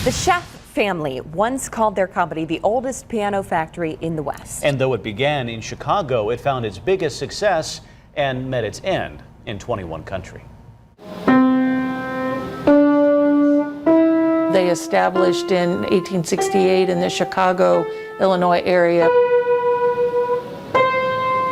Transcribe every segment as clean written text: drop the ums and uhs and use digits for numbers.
The Schaff family once called their company the oldest piano factory in the West. And though it began in Chicago, it found its biggest success and met its end in 21 countries. They established in 1868 in the Chicago, Illinois area.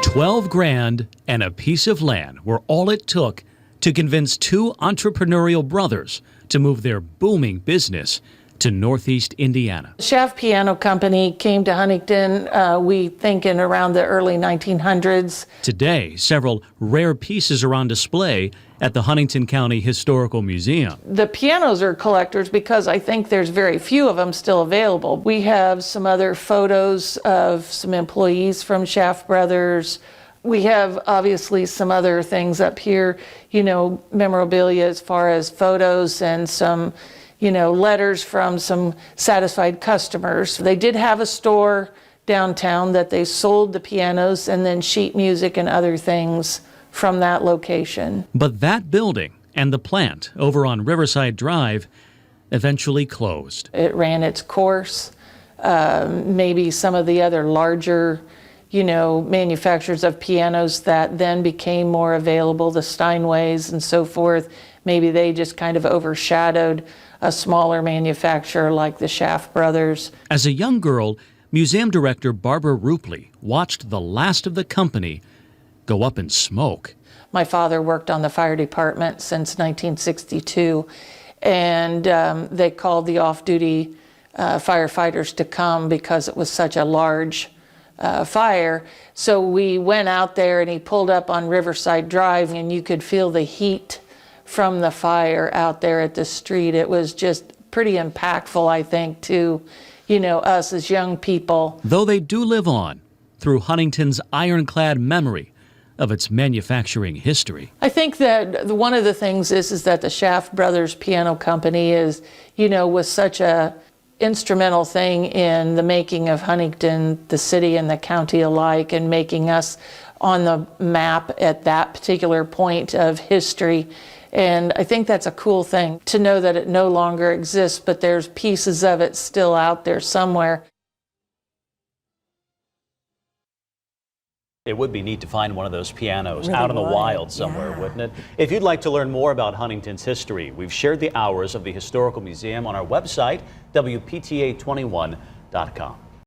12 grand and a piece of land were all it took to convince two entrepreneurial brothers to move their booming business to Northeast Indiana. Schaff Piano Company came to Huntington, we think, in around the early 1900s. Today, several rare pieces are on display at the Huntington County Historical Museum. The pianos are collectors because I think there's very few of them still available. We have some other photos of some employees from Schaff Brothers. We have obviously some other things up here, memorabilia as far as photos and some letters from some satisfied customers. They did have a store downtown that they sold the pianos and then sheet music and other things from that location. But that building and the plant over on Riverside Drive eventually closed. It ran its course. Maybe some of the other larger, manufacturers of pianos that then became more available, the Steinways and so forth, maybe they just kind of overshadowed a smaller manufacturer like the Schaff Brothers. As a young girl, museum director Barbara Rupley watched the last of the company go up in smoke. My father worked on the fire department since 1962, and they called the off-duty firefighters to come because it was such a large fire. So we went out there and he pulled up on Riverside Drive and you could feel the heat from the fire out there at the street. It was just pretty impactful, I think, to, us as young people. Though they do live on through Huntington's ironclad memory of its manufacturing history. I think that one of the things is that the Schaff Brothers Piano Company is, was such a instrumental thing in the making of Huntington, the city and the county alike, and making us on the map at that particular point of history. And I think that's a cool thing to know that it no longer exists, but there's pieces of it still out there somewhere. It would be neat to find one of those pianos out in the wild somewhere, wouldn't it? If you'd like to learn more about Huntington's history, we've shared the hours of the Historical Museum on our website, WPTA21.com.